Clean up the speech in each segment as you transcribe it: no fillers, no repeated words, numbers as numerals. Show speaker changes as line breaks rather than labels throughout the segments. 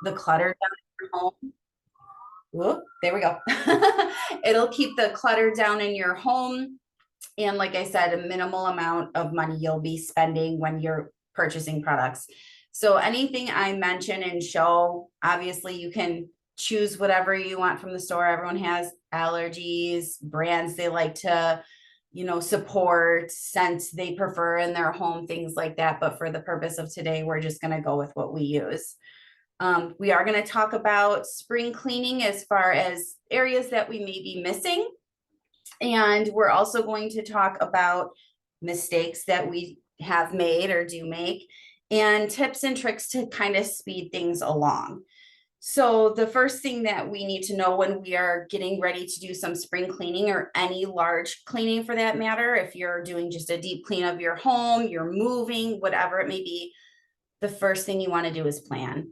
the clutter down in your home. Whoop, there we go. It'll keep the clutter down in your home. And like I said, a minimal amount of money you'll be spending when you're purchasing products. So anything I mention and show, obviously you can choose whatever you want from the store. Everyone has allergies, brands they like to, support, scents they prefer in their home, things like that. But for the purpose of today, we're just going to go with what we use. We are going to talk about spring cleaning as far as areas that we may be missing. And we're also going to talk about mistakes that we have made or do make and tips and tricks to kind of speed things along. So the first thing that we need to know when we are getting ready to do some spring cleaning or any large cleaning for that matter, if you're doing just a deep clean of your home, you're moving, whatever it may be, the first thing you want to do is plan.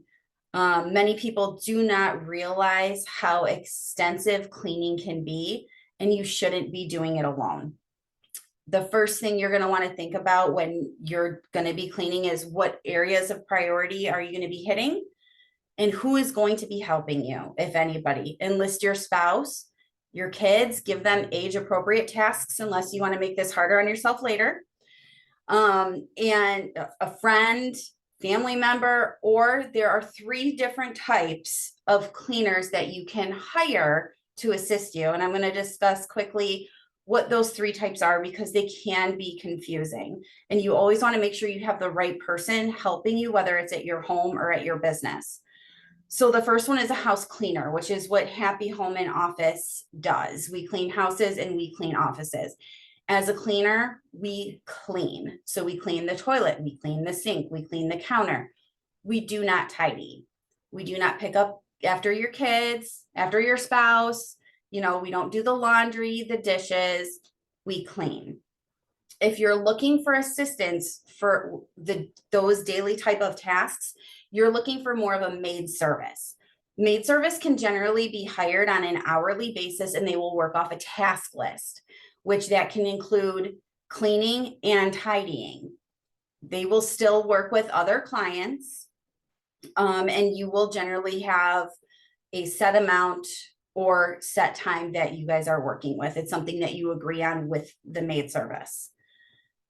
Many people do not realize how extensive cleaning can be, and you shouldn't be doing it alone. The first thing you're going to want to think about when you're going to be cleaning is what areas of priority are you going to be hitting and who is going to be helping you, if anybody. Enlist your spouse, your kids, give them age appropriate tasks unless you want to make this harder on yourself later. And a friend, family member, or there are 3 different types of cleaners that you can hire to assist you. And I'm going to discuss quickly what those 3 types are because they can be confusing. And you always want to make sure you have the right person helping you, whether it's at your home or at your business. So the first one is a house cleaner, which is what Happy Home and Office does. We clean houses and we clean offices. As a cleaner, we clean. So we clean the toilet, we clean the sink, we clean the counter. We do not tidy. We do not pick up after your kids, after your spouse. We don't do the laundry, the dishes. We clean. If you're looking for assistance for those daily type of tasks, you're looking for more of a maid service. Maid service can generally be hired on an hourly basis and they will work off a task list, which that can include cleaning and tidying. They will still work with other clients, and you will generally have a set amount or set time that you guys are working with. It's something that you agree on with the maid service.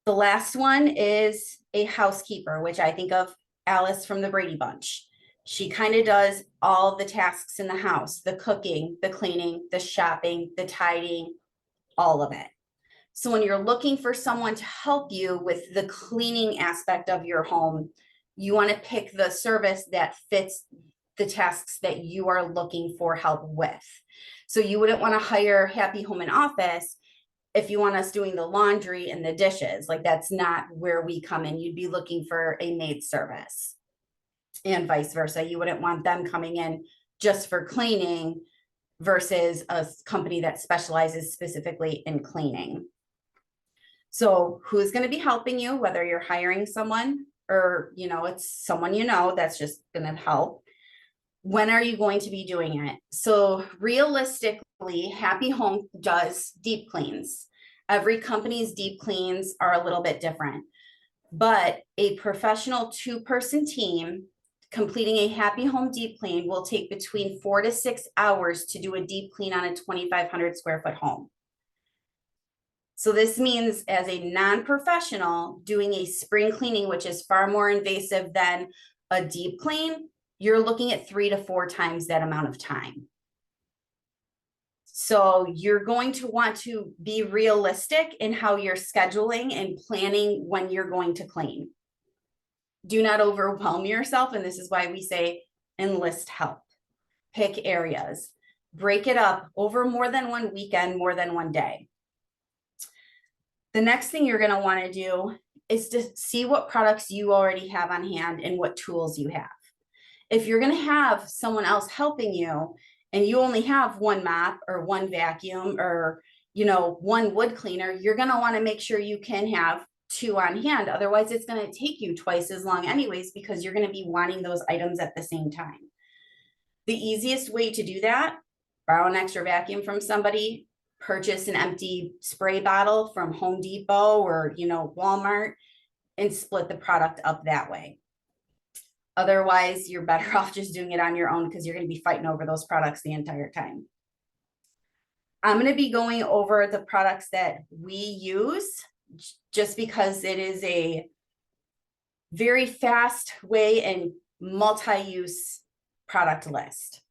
The last one is a housekeeper, which I think of Alice from the Brady Bunch. She kind of does all the tasks in the house, the cooking, the cleaning, the shopping, the tidying, all of it. So when you're looking for someone to help you with the cleaning aspect of your home, you want to pick the service that fits the tasks that you are looking for help with. So you wouldn't want to hire Happy Home and Office if you want us doing the laundry and the dishes. Like, that's not where we come in. You'd be looking for a maid service and vice versa. You wouldn't want them coming in just for cleaning versus a company that specializes specifically in cleaning. So who's going to be helping you, whether you're hiring someone or, it's someone that's just going to help. When are you going to be doing it? So realistically, Happy Home does deep cleans. Every company's deep cleans are a little bit different, but a professional 2-person team completing a Happy Home deep clean will take between 4 to 6 hours to do a deep clean on a 2,500 square foot home. So this means as a non-professional doing a spring cleaning, which is far more invasive than a deep clean, you're looking at 3 to 4 times that amount of time. So you're going to want to be realistic in how you're scheduling and planning when you're going to clean. Do not overwhelm yourself. And this is why we say enlist help. Pick areas. Break it up over more than one weekend, more than one day. The next thing you're going to want to do is to see what products you already have on hand and what tools you have. If you're going to have someone else helping you and you only have one mop or one vacuum or, one wood cleaner, you're going to want to make sure you can have 2 on hand. Otherwise, it's going to take you twice as long anyways, because you're going to be wanting those items at the same time. The easiest way to do that, borrow an extra vacuum from somebody, purchase an empty spray bottle from Home Depot or, Walmart, and split the product up that way. Otherwise, you're better off just doing it on your own because you're going to be fighting over those products the entire time. I'm going to be going over the products that we use just because it is a very fast way and multi-use product list.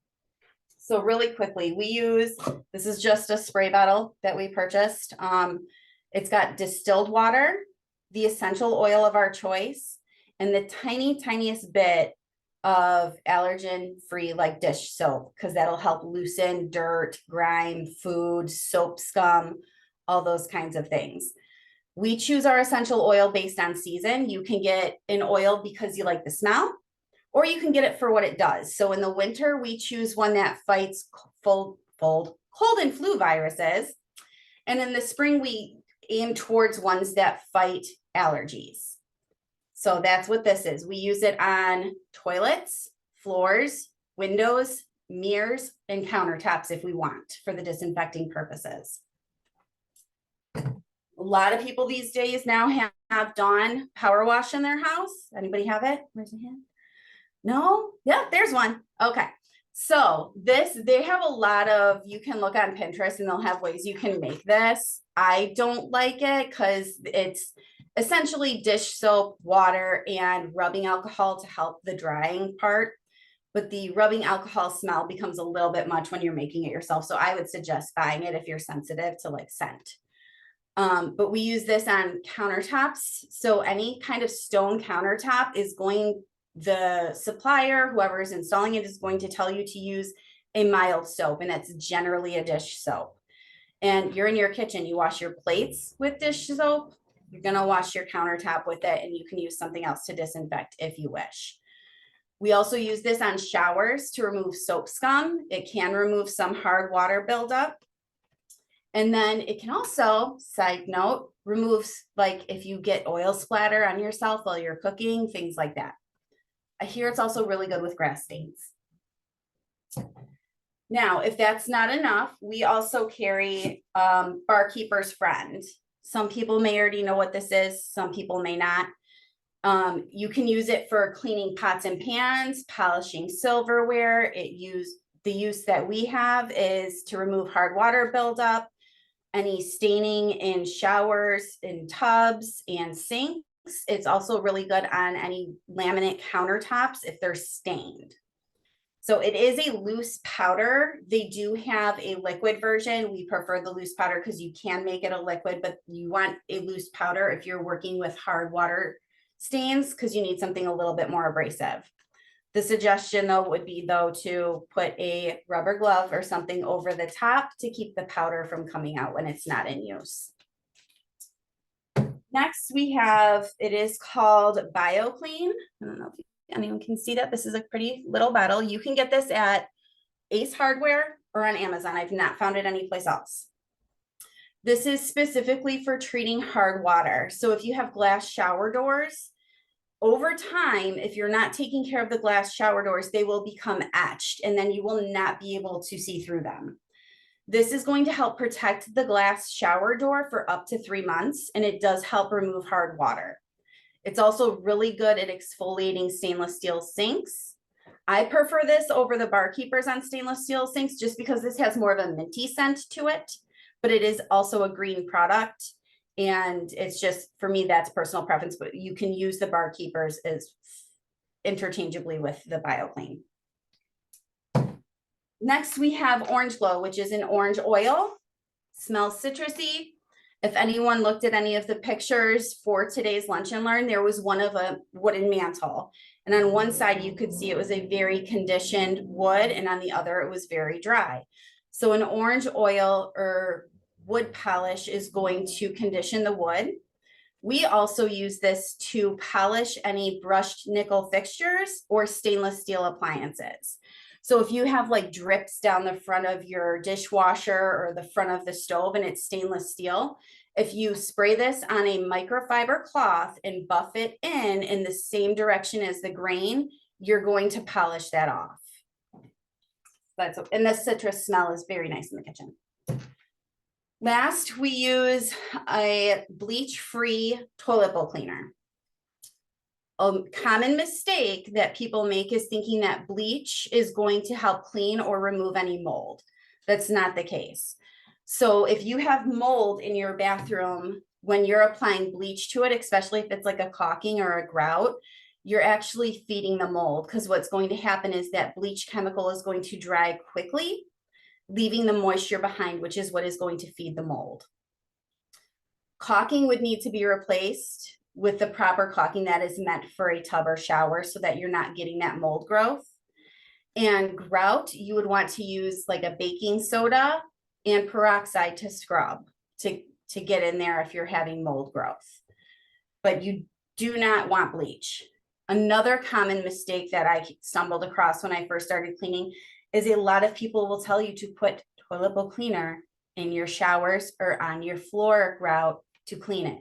So really quickly, we use, this is just a spray bottle that we purchased. It's got distilled water, the essential oil of our choice, and the tiniest bit of allergen-free like dish soap, because that'll help loosen dirt, grime, food, soap scum, all those kinds of things. We choose our essential oil based on season. You can get an oil because you like the smell, or you can get it for what it does. So in the winter, we choose one that fights cold and flu viruses. And in the spring, we aim towards ones that fight allergies. So that's what this is. We use it on toilets, floors, windows, mirrors, and countertops if we want for the disinfecting purposes. A lot of people these days now have Dawn Power Wash in their house. Anybody have it? Raise your hand. No? Yeah, there's one. Okay. So they have a lot of, you can look on Pinterest and they'll have ways you can make this. I don't like it because it's essentially dish soap, water, and rubbing alcohol to help the drying part. But the rubbing alcohol smell becomes a little bit much when you're making it yourself. So I would suggest buying it if you're sensitive to like scent. But we use this on countertops. So any kind of stone countertop is going, the supplier, whoever is installing it, is going to tell you to use a mild soap, and it's generally a dish soap. And you're in your kitchen, you wash your plates with dish soap, you're going to wash your countertop with it, and you can use something else to disinfect if you wish. We also use this on showers to remove soap scum. It can remove some hard water buildup. And then it can also, side note, remove like if you get oil splatter on yourself while you're cooking, things like that. I hear it's also really good with grass stains. Now, if that's not enough, we also carry Barkeeper's Friend. Some people may already know what this is. Some people may not. You can use it for cleaning pots and pans, polishing silverware. The use that we have is to remove hard water buildup, any staining in showers, in tubs, and sinks. It's also really good on any laminate countertops if they're stained. So it is a loose powder. They do have a liquid version. We prefer the loose powder because you can make it a liquid, but you want a loose powder if you're working with hard water stains because you need something a little bit more abrasive. The suggestion though would be to put a rubber glove or something over the top to keep the powder from coming out when it's not in use. Next, we have, it is called BioClean. I don't know if anyone can see that. This is a pretty little bottle. You can get this at Ace Hardware or on Amazon. I've not found it anyplace else. This is specifically for treating hard water. So if you have glass shower doors, over time, if you're not taking care of the glass shower doors, they will become etched and then you will not be able to see through them. This is going to help protect the glass shower door for up to 3 months, and it does help remove hard water. It's also really good at exfoliating stainless steel sinks. I prefer this over the Barkeepers on stainless steel sinks just because this has more of a minty scent to it, but it is also a green product. And it's just, for me, that's personal preference, but you can use the Barkeepers as interchangeably with the BioClean. Next, we have Orange Glow, which is an orange oil. Smells citrusy. If anyone looked at any of the pictures for today's Lunch and Learn, there was one of a wooden mantle. And on one side, you could see it was a very conditioned wood, and on the other, it was very dry. So an orange oil or wood polish is going to condition the wood. We also use this to polish any brushed nickel fixtures or stainless steel appliances. So if you have like drips down the front of your dishwasher or the front of the stove and it's stainless steel, if you spray this on a microfiber cloth and buff it in the same direction as the grain, you're going to polish that off. And the citrus smell is very nice in the kitchen. Last, we use a bleach-free toilet bowl cleaner. a common mistake that people make is thinking that bleach is going to help clean or remove any mold. That's not the case. So if you have mold in your bathroom, when you're applying bleach to it, especially if it's like a caulking or a grout, you're actually feeding the mold, because what's going to happen is that bleach chemical is going to dry quickly, leaving the moisture behind, which is what is going to feed the mold. Caulking would need to be replaced with the proper caulking that is meant for a tub or shower so that you're not getting that mold growth. And grout, you would want to use like a baking soda and peroxide to scrub to get in there if you're having mold growth. But you do not want bleach. Another common mistake that I stumbled across when I first started cleaning is a lot of people will tell you to put toilet bowl cleaner in your showers or on your floor grout to clean it.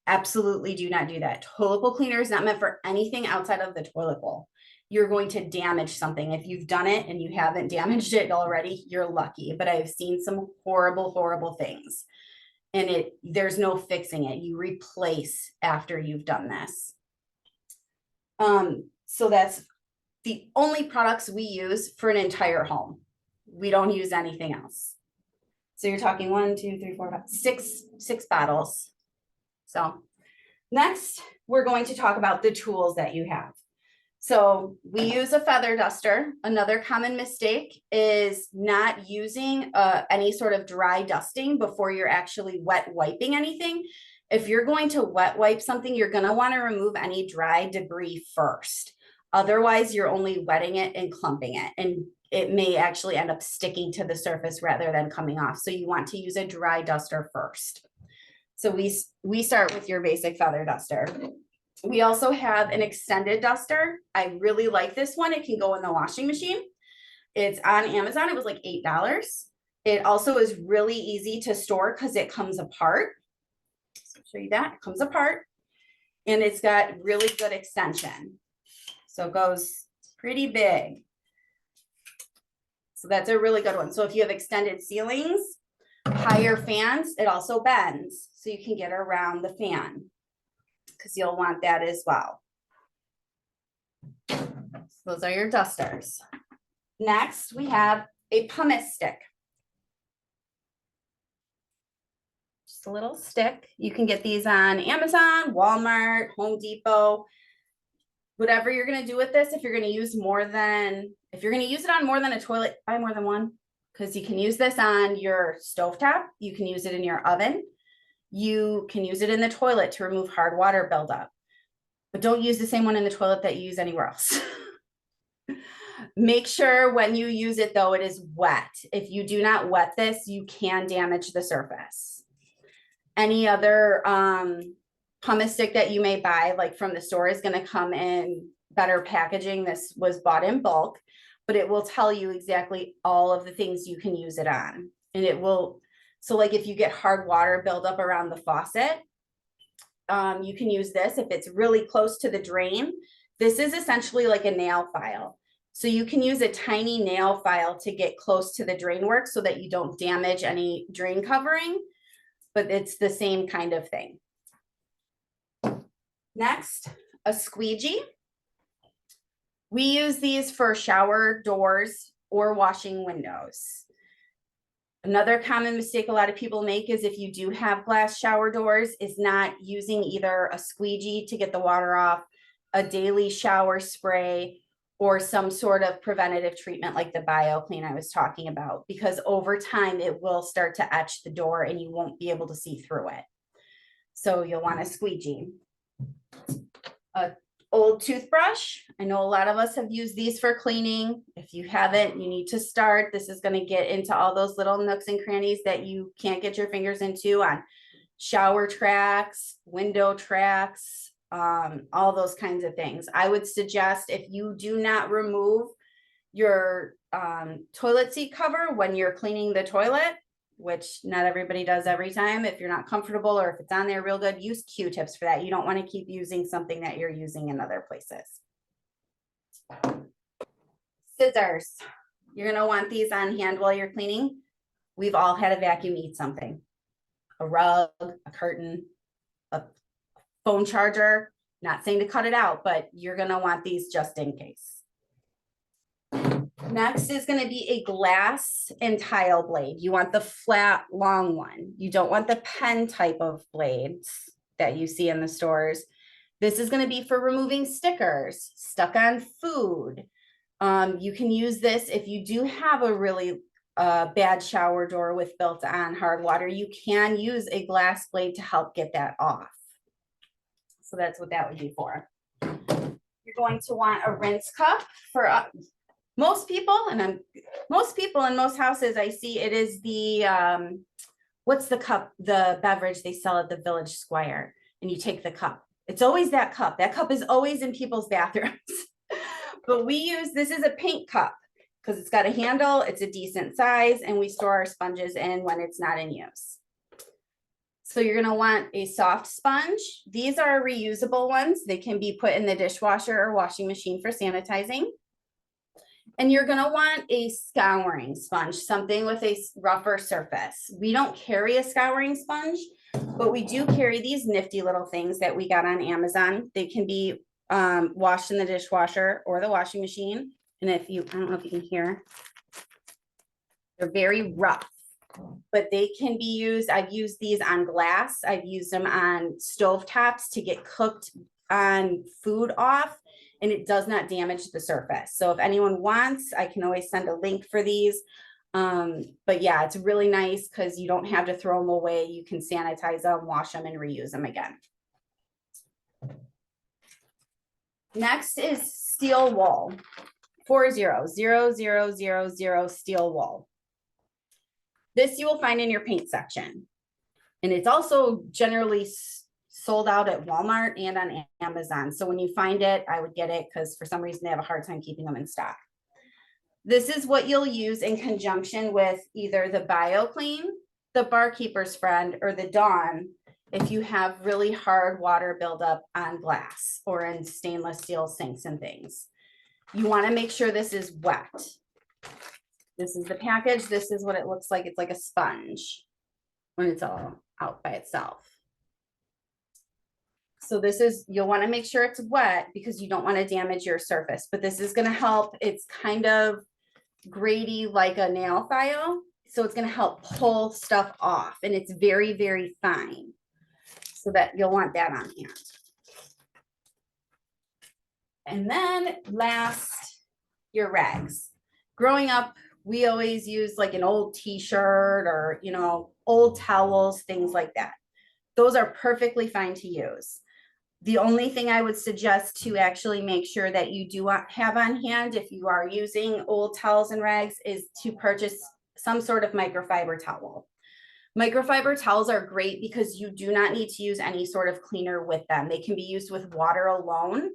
Absolutely do not do that. Toilet bowl cleaner is not meant for anything outside of the toilet bowl. You're going to damage something. If you've done it and you haven't damaged it already, you're lucky. But I've seen some horrible, horrible things. And there's no fixing it. You replace after you've done this. So that's the only products we use for an entire home. We don't use anything else. So you're talking 1, 2, 3, 4, 5, 6 bottles. So next, we're going to talk about the tools that you have. So we use a feather duster. Another common mistake is not using any sort of dry dusting before you're actually wet wiping anything. If you're going to wet wipe something, you're going to want to remove any dry debris first. Otherwise, you're only wetting it and clumping it, and it may actually end up sticking to the surface rather than coming off. So you want to use a dry duster first. So we start with your basic feather duster. We also have an extended duster. I really like this one. It can go in the washing machine. It's on Amazon. It was like $8. It also is really easy to store because it comes apart. So I'll show you that. It comes apart and it's got really good extension. So it goes pretty big. So that's a really good one. So if you have extended ceilings, higher fans, it also bends. So you can get around the fan, because you'll want that as well. So those are your dusters. Next, we have a pumice stick. Just a little stick. You can get these on Amazon, Walmart, Home Depot, whatever you're going to do with this. If you're going to use if you're going to use it on more than a toilet, buy more than one, because you can use this on your stovetop. You can use it in your oven. You can use it in the toilet to remove hard water buildup, but don't use the same one in the toilet that you use anywhere else. Make sure when you use it, though, it is wet. If you do not wet this, you can damage the surface. Any other pumice stick that you may buy, like from the store, is going to come in better packaging. This was bought in bulk, but it will tell you exactly all of the things you can use it on. And it will, so like if you get hard water buildup around the faucet, you can use this. If it's really close to the drain, this is essentially like a nail file. So you can use a tiny nail file to get close to the drain work so that you don't damage any drain covering, but it's the same kind of thing. Next, a squeegee. We use these for shower doors or washing windows. Another common mistake a lot of people make is if you do have glass shower doors is not using either a squeegee to get the water off, a daily shower spray, or some sort of preventative treatment like the BioClean I was talking about, because over time it will start to etch the door and you won't be able to see through it. So you'll want a squeegee. A old toothbrush. I know a lot of us have used these for cleaning. If you haven't, you need to start. This is going to get into all those little nooks and crannies that you can't get your fingers into on shower tracks, window tracks, all those kinds of things. I would suggest, if you do not remove your toilet seat cover when you're cleaning the toilet, which not everybody does every time, if you're not comfortable or if it's on there real good, use Q-tips for that. You don't want to keep using something that you're using in other places. Scissors. You're going to want these on hand while you're cleaning. We've all had a vacuum eat something. A rug, a curtain, a phone charger. Not saying to cut it out, but you're gonna want these just in case. Next is gonna be a glass and tile blade. You want the flat, long one. You don't want the pen type of blades that you see in the stores. This is gonna be for removing stickers, stuck on food. You can use this if you do have a really bad shower door with built-on hard water. You can use a glass blade to help get that off. So that's what that would be for. You're going to want a rinse cup for most people, and most people in most houses I see it is the what's the cup, the beverage they sell at the Village Square, and you take the cup. It's always that cup. That cup is always in people's bathrooms. But we use, this is a paint cup because it's got a handle, it's a decent size, and we store our sponges in when it's not in use. So you're gonna want a soft sponge. These are reusable ones. They can be put in the dishwasher or washing machine for sanitizing. And you're gonna want a scouring sponge, something with a rougher surface. We don't carry a scouring sponge, but we do carry these nifty little things that we got on Amazon. They can be washed in the dishwasher or the washing machine. And if you, I don't know if you can hear, they're very rough, but they can be used. I've used these on glass. I've used them on stove tops to get cooked on food off, and it does not damage the surface. So if anyone wants, I can always send a link for these. But yeah, it's really nice because you don't have to throw them away. You can sanitize them, wash them, and reuse them again. Next is steel wool, 400000 steel wool. This you will find in your paint section. And it's also generally sold out at Walmart and on Amazon. So when you find it, I would get it because for some reason they have a hard time keeping them in stock. This is what you'll use in conjunction with either the BioClean, the Barkeeper's Friend, or the Dawn if you have really hard water buildup on glass or in stainless steel sinks and things. You want to make sure this is wet. This is the package. This is what it looks like. It's like a sponge when it's all out by itself. So this is, you'll want to make sure it's wet because you don't want to damage your surface, but this is going to help. It's kind of grady like a nail file. So it's going to help pull stuff off, and it's very, very fine. So that you'll want that on hand. And then last, your rags. Growing up, we always use like an old t-shirt or, you know, old towels, things like that. Those are perfectly fine to use. The only thing I would suggest to actually make sure that you do have on hand if you are using old towels and rags is to purchase some sort of microfiber towel. Microfiber towels are great because you do not need to use any sort of cleaner with them. They can be used with water alone.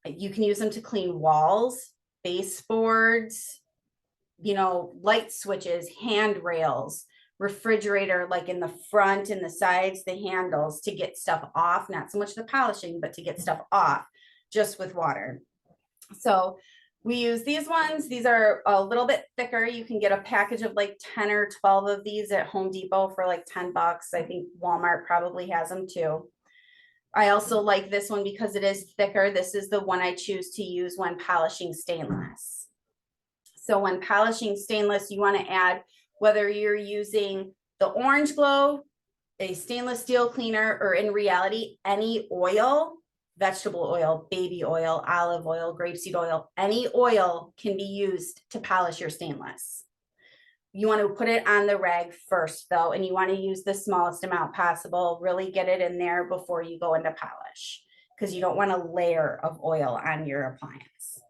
You can use them to clean walls, baseboards, you know, light switches, handrails, refrigerator, like in the front and the sides, the handles, to get stuff off, not so much the polishing, but to get stuff off just with water. So we use these ones. These are a little bit thicker. You can get a package of like 10 or 12 of these at Home Depot for like 10 bucks. I think Walmart probably has them too. I also like this one because it is thicker. This is the one I choose to use when polishing stainless. So when polishing stainless, you want to add, whether you're using the Orange Glow, a stainless steel cleaner, or in reality, any oil, vegetable oil, baby oil, olive oil, grapeseed oil, any oil can be used to polish your stainless. You want to put it on the rag first though, and you want to use the smallest amount possible. Really get it in there before you go into polish because you don't want a layer of oil on your appliance.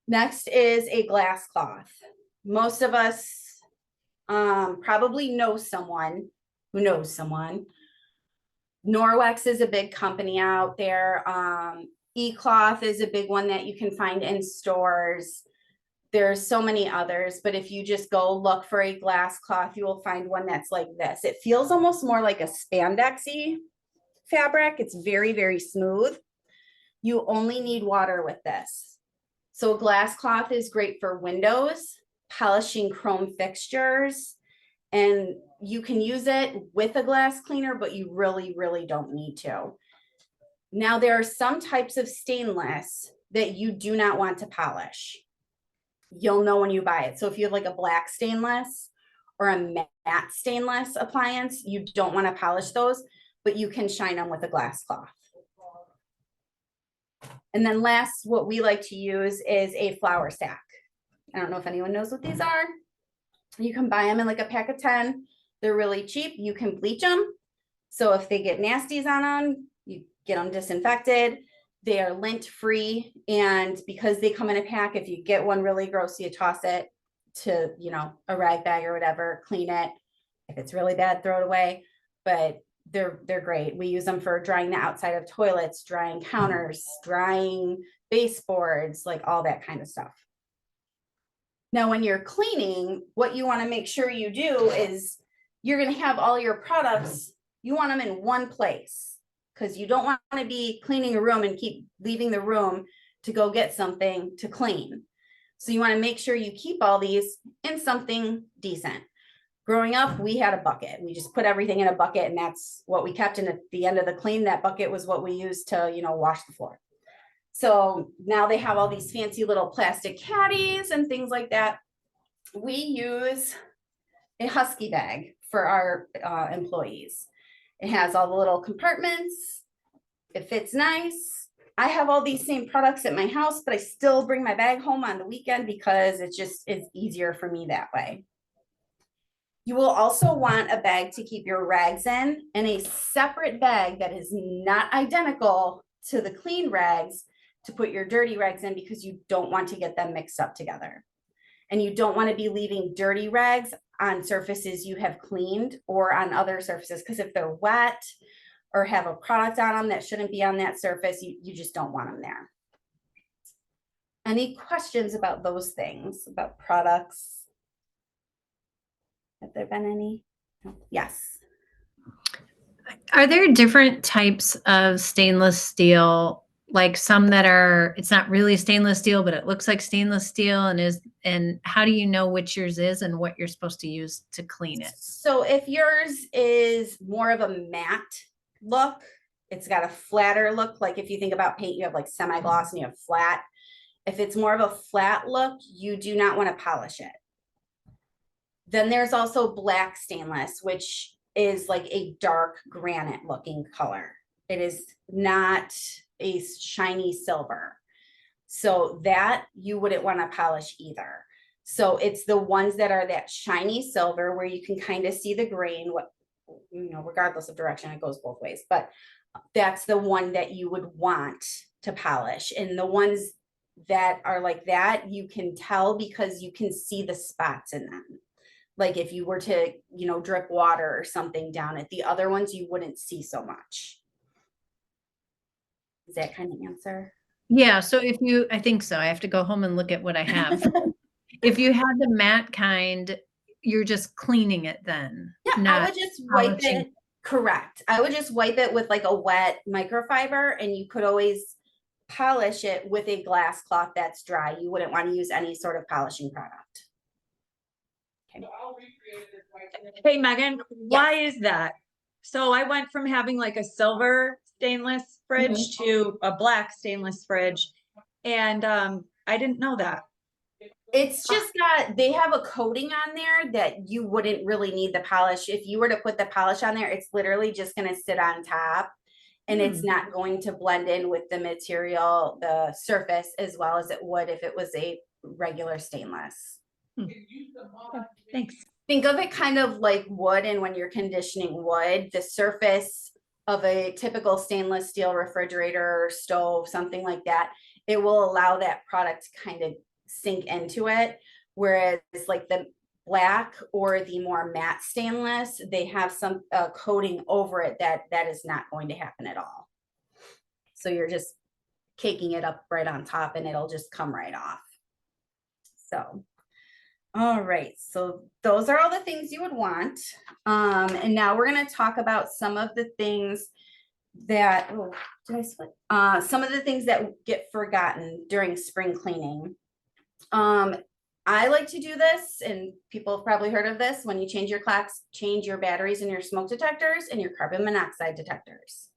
Next is a glass cloth. Most of us probably know someone who knows someone. Norwex is a big company out there. E-cloth is a big one that you can find in stores. There's so many others, but if you just go look for a glass cloth, you will find one that's like this. It feels almost more like a spandexy fabric. It's very, very smooth. You only need water with this. So a glass cloth is great for windows, polishing chrome fixtures, and you can use it with a glass cleaner, but you really, really don't need to. Now there are some types of stainless that you do not want to polish. You'll know when you buy it. So if you have like a black stainless or a matte stainless appliance, you don't want to polish those, but you can shine them with a glass cloth. And then last, what we like to use is a flour sack. I don't know if anyone knows what these are. You can buy them in like a pack of 10. They're really cheap. You can bleach them. So if they get nasties on them, you get them disinfected. They are lint free. And because they come in a pack, if you get one really gross, you toss it to, you know, a rag bag or whatever, clean it. If it's really bad, throw it away. But they're great. We use them for drying the outside of toilets, drying counters, drying baseboards, like all that kind of stuff. Now, when you're cleaning, what you want to make sure you do is you're going to have all your products, you want them in one place, because you don't want to be cleaning a room and keep leaving the room to go get something to clean. So you want to make sure you keep all these in something decent. Growing up, we had a bucket. We just put everything in a bucket, and that's what we kept. And at the end of the clean, that bucket was what we used to, you know, wash the floor. So now they have all these fancy little plastic caddies and things like that. We use a Husky bag for our employees. It has all the little compartments. It fits nice. I have all these same products at my house, but I still bring my bag home on the weekend because it just is easier for me that way. You will also want a bag to keep your rags in, and a separate bag that is not identical to the clean rags to put your dirty rags in, because you don't want to get them mixed up together. And you don't want to be leaving dirty rags on surfaces you have cleaned or on other surfaces, because if they're wet or have a product on them that shouldn't be on that surface, you just don't want them there. Any questions about those things, about products? Have there been any? Yes.
Are there different types of stainless steel, like some that are, it's not really stainless steel, but it looks like stainless steel, and how do you know which yours is and what you're supposed to use to clean it?
So if yours is more of a matte look, it's got a flatter look. Like if you think about paint, you have like semi-gloss and you have flat. If it's more of a flat look, you do not want to polish it. Then there's also black stainless, which is like a dark granite looking color. It is not a shiny silver. So that you wouldn't want to polish either. So it's the ones that are that shiny silver where you can kind of see the grain, what, you know, regardless of direction, it goes both ways, but that's the one that you would want to polish. And the ones that are like that, you can tell because you can see the spots in them. Like if you were to, you know, drip water or something down it. The other ones you wouldn't see so much. Does that kind of answer?
Yeah, so if you, I think so. I have to go home and look at what I have. If you had the matte kind, you're just cleaning it then,
Yeah, I
not
would just wipe
polishing.
it. Correct. I would just wipe it with like a wet microfiber, and you could always polish it with a glass cloth that's dry. You wouldn't want to use any sort of polishing product. Okay.
Hey, Megan, why is that? So I went from having like a silver stainless fridge to a black stainless fridge, and I didn't know that.
It's just got, they have a coating on there that you wouldn't really need the polish. If you were to put the polish on there, it's literally just going to sit on top, and it's not going to blend in with the material, the surface, as well as it would if it was a regular stainless.
Thanks.
Think of it kind of like wood, and when you're conditioning wood, the surface of a typical stainless steel refrigerator or stove, something like that, it will allow that product to kind of sink into it. Whereas like the black or the more matte stainless, they have some coating over it that is not going to happen at all. So you're just caking it up right on top, and it'll just come right off. So all right, so those are all the things you would want. And now we're going to talk about some of the things that, oh, did I split? Some of the things that get forgotten during spring cleaning. I like to do this, and people have probably heard of this. When you change your clocks, change your batteries and your smoke detectors and your carbon monoxide detectors.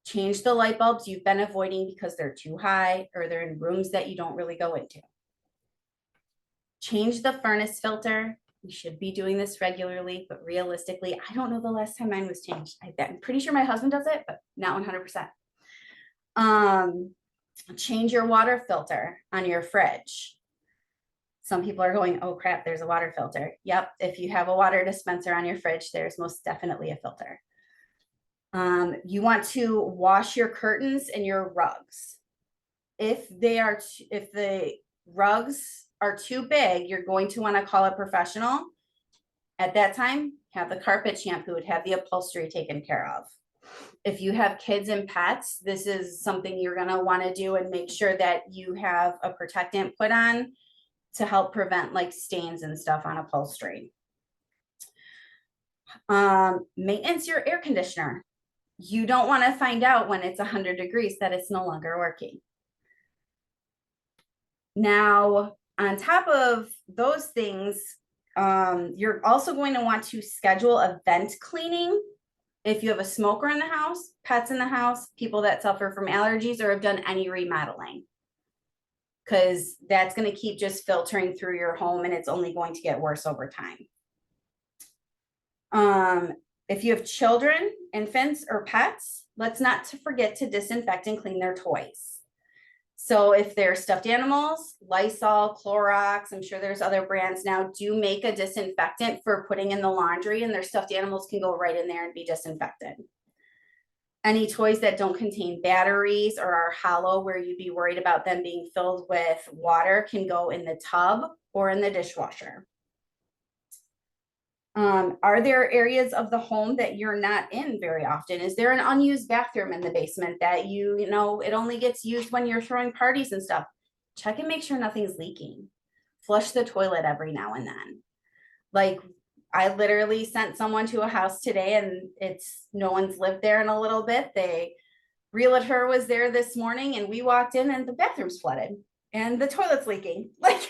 Change the light bulbs you've been avoiding because they're too high or they're in rooms that you don't really go into. Change the furnace filter. We should be doing this regularly, but realistically, I don't know the last time mine was changed. I'm pretty sure my husband does it, but not 100%. Change your water filter on your fridge. Some people are going, oh crap, there's a water filter. Yep, if you have a water dispenser on your fridge, there's most definitely a filter. You want to wash your curtains and your rugs. If the rugs are too big, you're going to want to call a professional. At that time, have the carpet shampooed, have the upholstery taken care of. If you have kids and pets, this is something you're going to want to do and make sure that you have a protectant put on to help prevent like stains and stuff on upholstery. Maintenance your air conditioner. You don't want to find out when it's 100 degrees that it's no longer working. Now, on top of those things, you're also going to want to schedule a vent cleaning. If you have a smoker in the house, pets in the house, people that suffer from allergies or have done any remodeling, because that's going to keep just filtering through your home and it's only going to get worse over time. If you have children, infants, or pets, let's not forget to disinfect and clean their toys. So if they're stuffed animals, Lysol, Clorox, I'm sure there's other brands now, do make a disinfectant for putting in the laundry, and their stuffed animals can go right in there and be disinfected. Any toys that don't contain batteries or are hollow where you'd be worried about them being filled with water can go in the tub or in the dishwasher. Are there areas of the home that you're not in very often? Is there an unused bathroom in the basement that you know, it only gets used when you're throwing parties and stuff? Check and make sure nothing's leaking. Flush the toilet every now and then. Like, I literally sent someone to a house today and no one's lived there in a little bit. Realtor was there this morning and we walked in and the bathroom's flooded and the toilet's leaking. Like,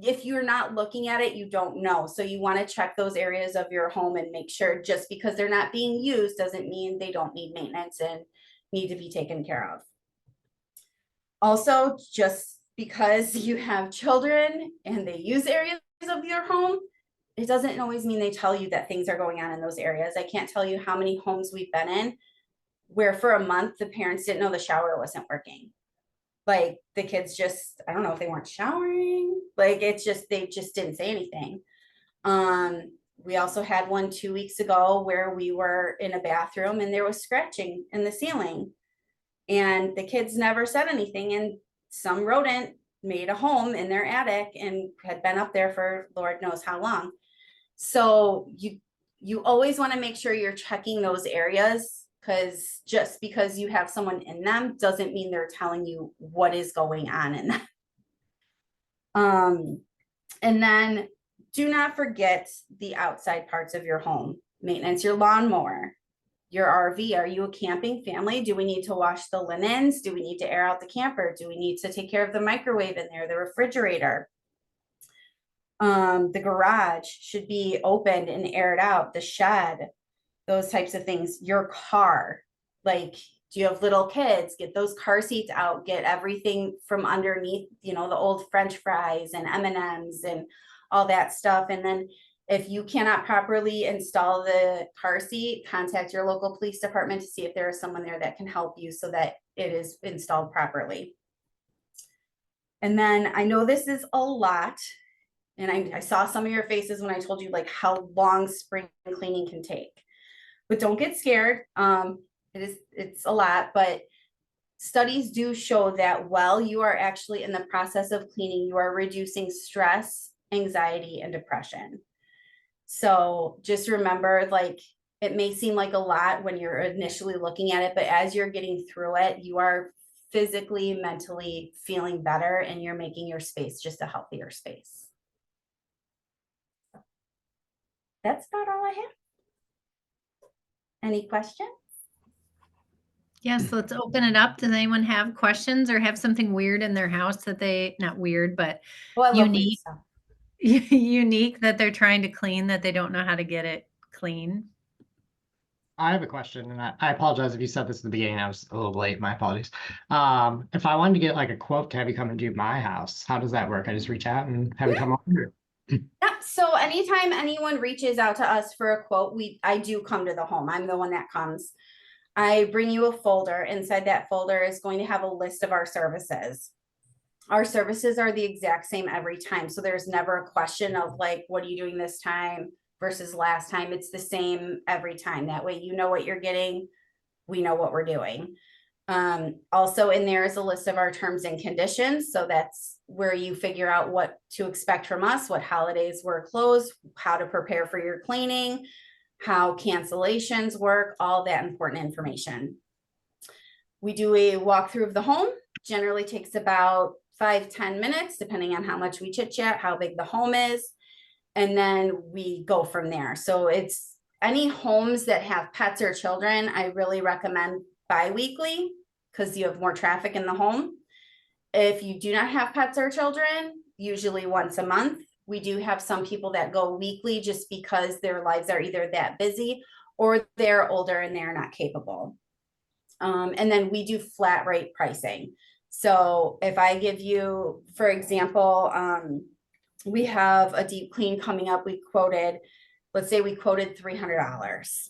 if you're not looking at it, you don't know. So you want to check those areas of your home and make sure just because they're not being used doesn't mean they don't need maintenance and need to be taken care of. Also, just because you have children and they use areas of your home, it doesn't always mean they tell you that things are going on in those areas. I can't tell you how many homes we've been in where for a month the parents didn't know the shower wasn't working. Like the kids just, I don't know if they weren't showering, like they just didn't say anything. We also had one 2 weeks ago where we were in a bathroom and there was scratching in the ceiling and the kids never said anything, and some rodent made a home in their attic and had been up there for Lord knows how long. So you always want to make sure you're checking those areas, because just because you have someone in them doesn't mean they're telling you what is going on in them. And then do not forget the outside parts of your home. Maintenance your lawnmower, your RV. Are you a camping family? Do we need to wash the linens? Do we need to air out the camper? Do we need to take care of the microwave in there, the refrigerator? The garage should be opened and aired out, the shed, those types of things. Your car, like, do you have little kids? Get those car seats out, get everything from underneath, the old French fries and M&Ms and all that stuff. And then if you cannot properly install the car seat, contact your local police department to see if there is someone there that can help you so that it is installed properly. And then I know this is a lot, and I saw some of your faces when I told you like how long spring cleaning can take. But don't get scared. It's a lot, but studies do show that while you are actually in the process of cleaning, you are reducing stress, anxiety, and depression. So just remember, like, it may seem like a lot when you're initially looking at it, but as you're getting through it, you are physically, mentally feeling better, and you're making your space just a healthier space. That's about all I have. Any questions?
Yes, let's open it up. Does anyone have questions or have something weird in their house that not weird, but unique, unique that they're trying to clean that they don't know how to get it clean?
I have a question, and I apologize if you said this at the beginning. I was a little late. My apologies. If I wanted to get like a quote to have you come and do my house, how does that work? I just reach out and have you come over.
Yeah, so anytime anyone reaches out to us for a quote, I do come to the home. I'm the one that comes. I bring you a folder. Inside that folder is going to have a list of our services. Our services are the exact same every time. So there's never a question of like, what are you doing this time versus last time? It's the same every time. That way, you know what you're getting. We know what we're doing. Also in there is a list of our terms and conditions. So that's where you figure out what to expect from us, what holidays we're closed, how to prepare for your cleaning, how cancellations work, all that important information. We do a walkthrough of the home, generally takes about 5-10 minutes, depending on how much we chit chat, how big the home is. And then we go from there. So it's any homes that have pets or children, I really recommend bi-weekly because you have more traffic in the home. If you do not have pets or children, usually once a month. We do have some people that go weekly just because their lives are either that busy or they're older and they're not capable. And then we do flat rate pricing. So if I give you, for example, we have a deep clean coming up. Let's say we quoted $300.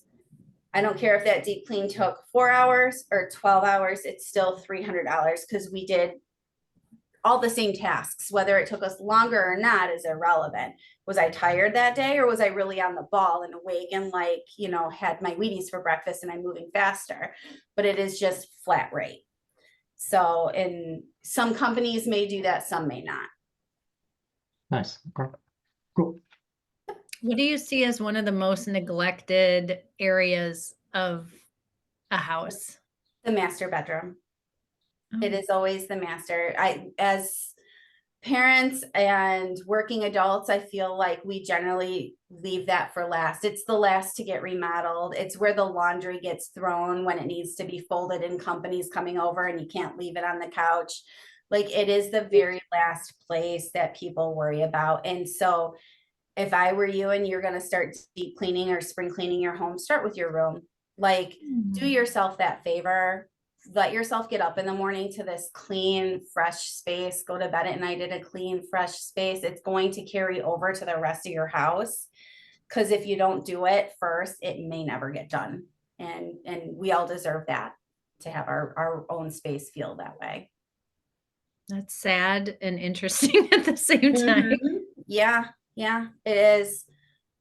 I don't care if that deep clean took 4 hours or 12 hours, it's still $300 because we did all the same tasks. Whether it took us longer or not is irrelevant. Was I tired that day or was I really on the ball and awake and like, had my Wheaties for breakfast and I'm moving faster? But it is just flat rate. So, and some companies may do that, some may not.
Nice. Okay. Cool.
What do you see as one of the most neglected areas of a house?
The master bedroom. It
Oh.
is always the master. As parents and working adults, I feel like we generally leave that for last. It's the last to get remodeled. It's where the laundry gets thrown when it needs to be folded and companies coming over and you can't leave it on the couch. Like it is the very last place that people worry about. And so if I were you and you're going to start deep cleaning or spring cleaning your home, start with your room. Like do yourself that favor. Let yourself get up in the morning to this clean, fresh space, go to bed at night in a clean, fresh space. It's going to carry over to the rest of your house. Because if you don't do it first, it may never get done. And we all deserve that, to have our own space feel that way.
That's sad and interesting at the same time.
Yeah, it is.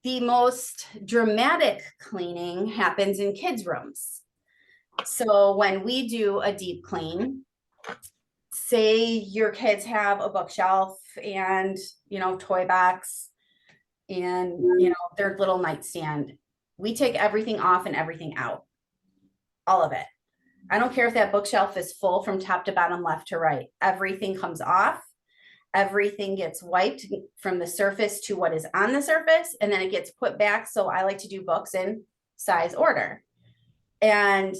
The most dramatic cleaning happens in kids' rooms. So when we do a deep clean, say your kids have a bookshelf and, toy box and, their little nightstand, we take everything off and everything out, all of it. I don't care if that bookshelf is full from top to bottom, left to right, everything comes off. Everything gets wiped from the surface to what is on the surface, and then it gets put back. So I like to do books in size order. And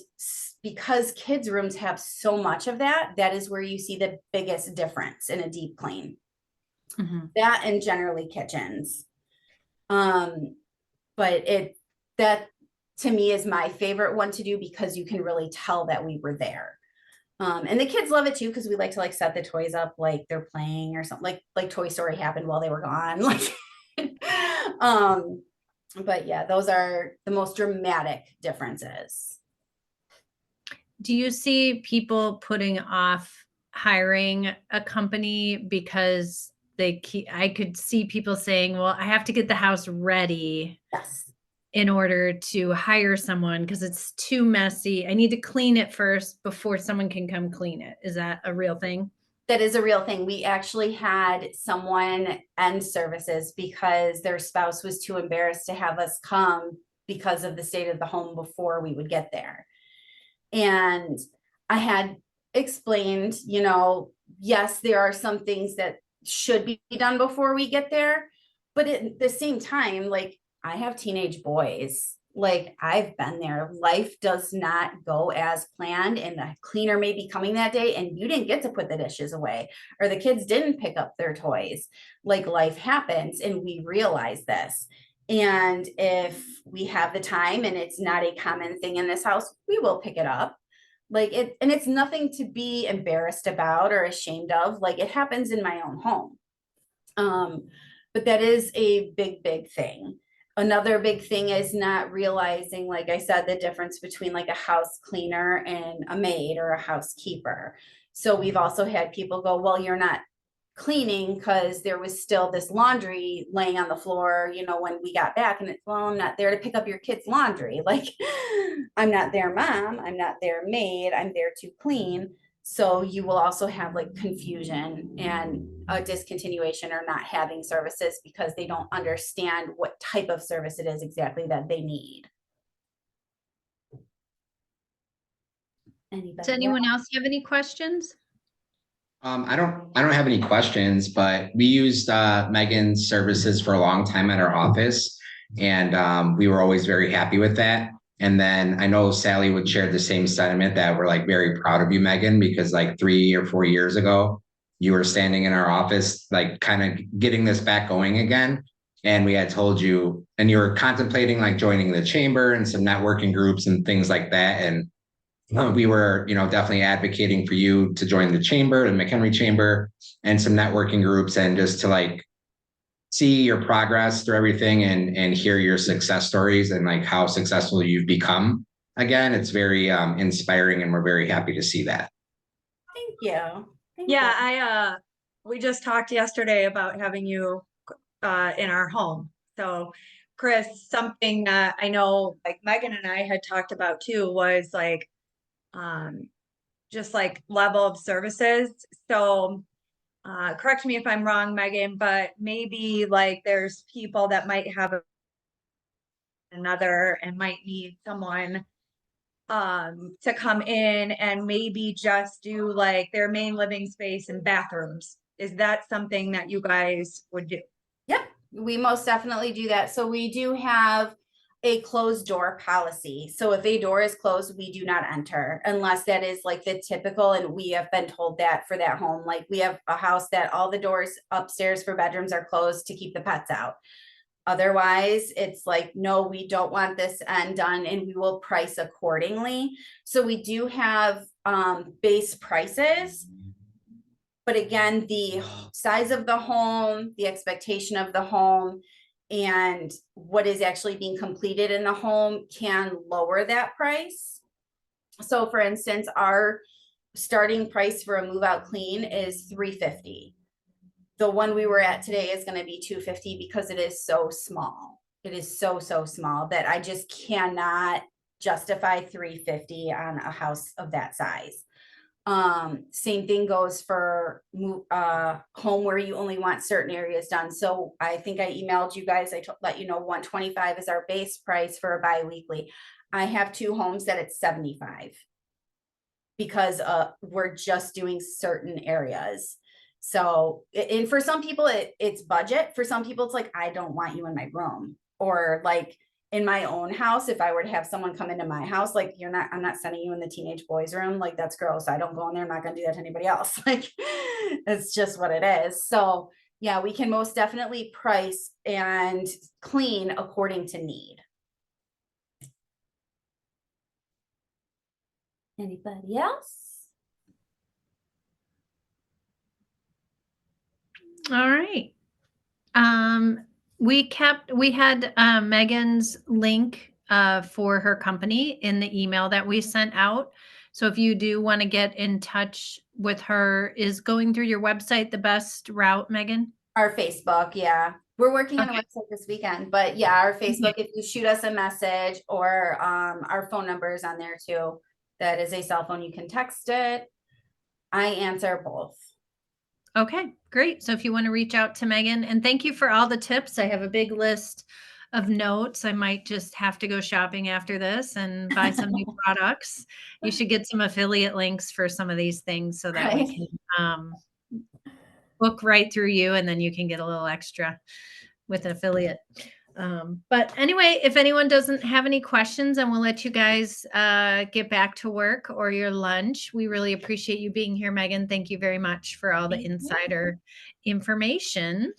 because kids' rooms have so much of that, that is where you see the biggest difference in a deep clean.
Mm-hmm.
That and generally kitchens. But that to me is my favorite one to do because you can really tell that we were there. And the kids love it too, because we like to set the toys up like they're playing or something, like Toy Story happened while they were gone. But yeah, those are the most dramatic differences.
Do you see people putting off hiring a company because I could see people saying, well, I have to get the house ready.
Yes.
In order to hire someone because it's too messy. I need to clean it first before someone can come clean it. Is that a real thing?
That is a real thing. We actually had someone end services because their spouse was too embarrassed to have us come because of the state of the home before we would get there. And I had explained, yes, there are some things that should be done before we get there. But at the same time, I have teenage boys. I've been there. Life does not go as planned, and the cleaner may be coming that day and you didn't get to put the dishes away, or the kids didn't pick up their toys. Life happens, and we realize this. And if we have the time and it's not a common thing in this house, we will pick it up. Like it, and it's nothing to be embarrassed about or ashamed of. Like it happens in my own home. But that is a big thing. Another big thing is not realizing, like I said, the difference between like a house cleaner and a maid or a housekeeper. So we've also had people go, well, you're not cleaning because there was still this laundry laying on the floor, you know, when we got back. And it's, well, I'm not there to pick up your kids' laundry. Like, I'm not their mom, I'm not their maid, I'm there to clean. So you will also have like confusion and a discontinuation or not having services because they don't understand what type of service it is exactly that they need. Anybody
Does anyone else have any questions?
I don't have any questions, but we used Megan's services for a long time at our office, and we were always very happy with that. And then I know Sally would share the same sentiment that we're like very proud of you, Megan, because like 3 or 4 years ago, you were standing in our office, like kind of getting this back going again. And we had told you, and you were contemplating like joining the chamber and some networking groups and things like that. And we were, definitely advocating for you to join the chamber, the McHenry chamber, and some networking groups, and just to like see your progress through everything and hear your success stories and like how successful you've become. Again, it's very inspiring, and we're very happy to see that.
Thank you. Thank
Yeah,
you.
we just talked yesterday about having you in our home. So Chris, something that I know like Megan and I had talked about too was like just like level of services. So correct me if I'm wrong, Megan, but maybe like there's people that might have another and might need someone to come in and maybe just do like their main living space and bathrooms. Is that something that you guys would do?
Yep, we most definitely do that. So we do have a closed door policy. So if a door is closed, we do not enter unless that is like the typical, and we have been told that for that home. Like we have a house that all the doors upstairs for bedrooms are closed to keep the pets out. Otherwise, it's like, no, we don't want this undone, and we will price accordingly. So we do have base prices. But again, the size of the home, the expectation of the home, and what is actually being completed in the home can lower that price. So for instance, our starting price for a move out clean is $350. The one we were at today is going to be $250 because it is so small. It is so small that I just cannot justify $350 on a house of that size. Same thing goes for home where you only want certain areas done. So I think I emailed you guys, let you know $125 is our base price for a bi-weekly. I have 2 homes that it's $75 because we're just doing certain areas. So, and for some people it's budget. For some people it's like, I don't want you in my room. Or like in my own house, if I were to have someone come into my house, like I'm not sending you in the teenage boys room. Like that's gross. I don't go in there. I'm not going to do that to anybody else. Like it's just what it is. So yeah, we can most definitely price and clean according to need. Anybody else?
All right. We had Megan's link for her company in the email that we sent out. So if you do want to get in touch with her, is going through your website the best route, Megan?
Our Facebook, yeah. We're working on a website this weekend, but yeah, our Facebook, if you shoot us a message, or our phone number is on there too. That is a cell phone, you can text it. I answer both.
Okay, great. So if you want to reach out to Megan, and thank you for all the tips. I have a big list of notes. I might just have to go shopping after this and buy some new products. You should get some affiliate links for some of these things so that we can book right through you, and then you can get a little extra with an affiliate. But anyway, if anyone doesn't have any questions, and we'll let you guys get back to work or your lunch. We really appreciate you being here, Megan. Thank you very much for all the insider information.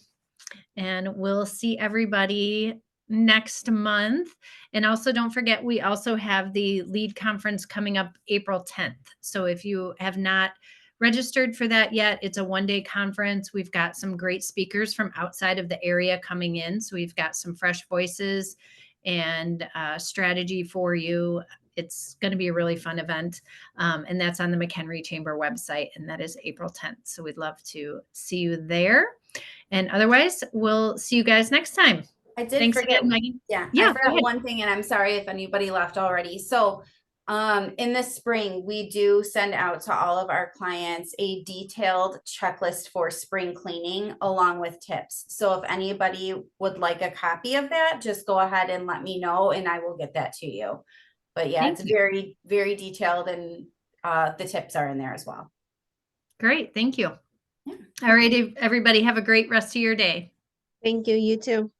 And we'll see everybody next month. And also don't forget, we also have the LEAD conference coming up April 10th. So if you have not registered for that yet, it's a one-day conference. We've got some great speakers from outside of the area coming in. So we've got some fresh voices and strategy for you. It's going to be a really fun event. And that's on the McHenry Chamber website. And that is April 10th. So we'd love to see you there. And otherwise, we'll see you guys next time.
I did
Thanks
forget,
again, Megan.
yeah,
Yeah,
I
go
forgot
ahead.
one thing, and I'm sorry if anybody left already. So, in the spring, we do send out to all of our clients a detailed checklist for spring cleaning along with tips. So if anybody would like a copy of that, just go ahead and let me know and I will get that to you. But yeah,
Thank
it's
you.
very, very detailed, and the tips are in there as well.
Great. Thank you.
Yeah.
All right, everybody, have a great rest of your day.
Thank you. You too.